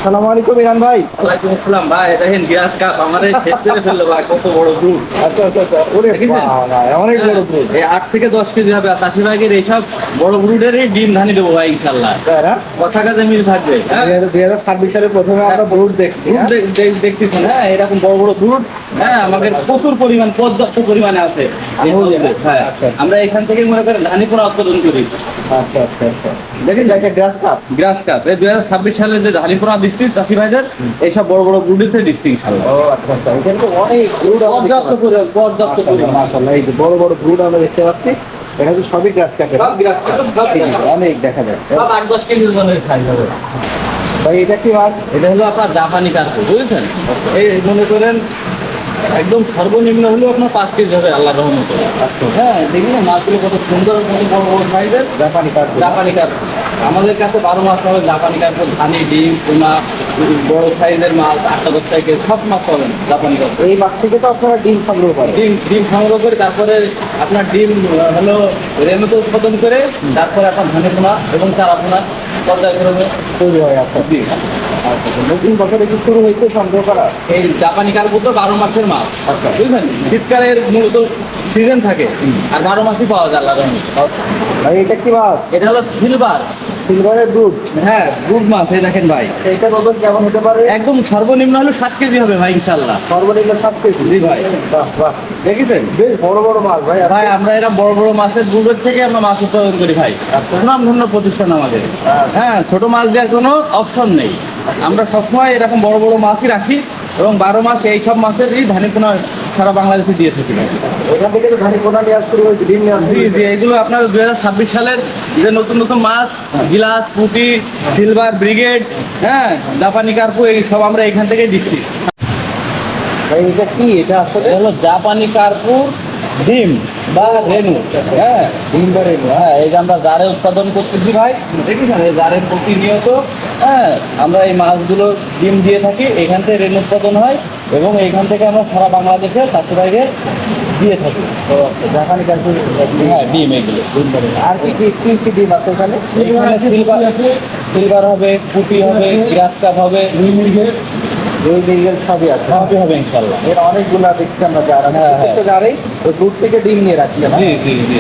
আসসালামু আলাইকুম ইরান ভাই। ওয়ালাইকুম আসসালাম ভাই। দেখেন গ্লাস কাপ আমাদের শেষ করে ফেললো ভাই, কত বড় গ্রুপ। আচ্ছা আচ্ছা আচ্ছা, ওরে বাবা, অনেক বড় গ্রুপ। এই 8 থেকে 10 কেজি হবে। আর চাষি ভাইয়ের এইসব বড় ব্রুডেরই ডিম ধানি দেবো ভাই ইনশাল্লাহ। তাই না? কথা কাজে মিল থাকবে। হ্যাঁ 2026 সালে প্রথমে আমরা ব্রুড দেখছি। ব্রুড দেখতেছেন, হ্যাঁ এরকম বড় বড় ব্রুড, হ্যাঁ আমাদের প্রচুর পরিমাণ, পর্যাপ্ত পরিমাণে আছে। হ্যাঁ আচ্ছা। আমরা এখান থেকে মনে করেন ধানি পোনা উৎপাদন করি। আচ্ছা আচ্ছা আচ্ছা, দেখেন একটা গ্রাস কাপ। গ্রাস কাপ এই 2026 সালে যে ধানি পোনা দিচ্ছি চাষি ভাইদের, এইসব বড় বড় ব্রুডেতে দিচ্ছি ইনশাল্লাহ। ও আচ্ছা আচ্ছা, এখানে তো অনেক ব্রুড পর্যাপ্ত পরিমাণ। মাশাআল্লাহ, এই যে বড় বড় ব্রুড আমরা দেখতে পাচ্ছি, এটা তো সবই গ্রাস কাপের। সব গ্রাস কাপ, সব গ্রাস কাপ। অনেক দেখা যায়। সব 8-10 কেজি ওজনের সাইজ হবে। ভাই এটা কি মাছ? এটা হলো আপনার জাপানি কার্পু, বুঝেছেন? এই মনে করেন একদম সর্বনিম্ন হলেও আপনার 5 কেজি হবে আল্লাহর রহমতে। আচ্ছা, হ্যাঁ দেখি না মাছগুলো কত সুন্দর, কত বড় বড় সাইজের জাপানি কাপ। জাপানি কার্পু। আমাদের কাছে 12 মাস হবে জাপানি কার্পু, ধানি, ডিম, পোনা, বড় সাইজের মাছ 8-10 কেজি সব মাছ পাবেন জাপানি কার্পু। এই মাছ থেকে তো আপনারা ডিম সংগ্রহ করেন? ডিম সংগ্রহ করে তারপরে আপনার ডিম হলো রেণুতে উৎপাদন করে তারপরে আপনার ধানে পোনা এবং চারা পোনা পর্যায়ক্রমে তৈরি হয় আপনার? জি। আচ্ছা, নতুন বছরে কি শুরু হয়েছে সংগ্রহ করা? এই জাপানি কার্পু তো 12 মাসের মাছ। আচ্ছা। বুঝলেন, শীতকালের মূলত সিজন থাকে আর 12 মাসই পাওয়া যায় আল্লাহর রহমতে। ভাই এটা কি মাছ? এটা হলো সিলভার। সিলভারের ব্রুড। হ্যাঁ গুড মাছ। এই দেখেন ভাই, এইটার ওজন কেমন হতে পারে? একদম সর্বনিম্ন হলো 7 কেজি হবে ভাই ইনশাল্লাহ। সর্বনিম্ন 7 কেজি? জি ভাই। বাহ বাহ, দেখেছেন বেশ বড় বড় মাছ ভাই। ভাই, আমরা এরা বড় বড় মাছের ব্রুডের থেকে আমরা মাছ উৎপাদন করি ভাই। সুনামধন্য প্রতিষ্ঠান আমাদের। হ্যাঁ ছোট মাছ দেওয়ার কোনো অপশন নেই। আমরা সবসময় এরকম বড় বড় মাছই রাখি এবং 12 মাস এই সব মাছেরই ধানি পোনা সারা বাংলাদেশে দিয়ে থাকি ভাই। এখান থেকে তো ধানি পোনা নেওয়া শুরু হয়েছে, ডিম নেওয়া শুরু জি হয়েছে। জি, এগুলো আপনার 2026 সালের যে নতুন নতুন মাছ, গিলাস, পুঁটি, সিলভার, ব্রিগেড, হ্যাঁ জাপানি কার্পু, এই সব আমরা এখান থেকে দিচ্ছি। ভাই এটা কি? এটা আসলে এটা হলো জাপানি কার্পুর ডিম বা রেনু। হ্যাঁ ডিম বা রেণু। হ্যাঁ, এই যে আমরা জারে উৎপাদন করতেছি ভাই, দেখেছেন এই জারের প্রতিনিয়ত, হ্যাঁ আমরা এই মাছগুলো ডিম দিয়ে থাকি, এখান থেকে রেণু উৎপাদন হয় এবং এইখান থেকে আমরা সারা বাংলাদেশে চাষিভাইকে দিয়ে থাকি। তো জাপানি কার্পু। হ্যাঁ ডিম এগুলো। ডিম বা রেণু। আর কি কি কি কি ডিম আছে এখানে? এখানে সিলভার হবে, পুঁটি হবে, গ্রাস কাপ হবে, রুই মৃগেল সবই আছে। সবই হবে ইনশাল্লাহ। এর অনেকগুলা দেখছি আমরা যারা, হ্যাঁ, হ্যাঁ। প্রত্যেকটা জারেই ওই দুধ থেকে ডিম নিয়ে রাখছি আমরা। জি জি জি।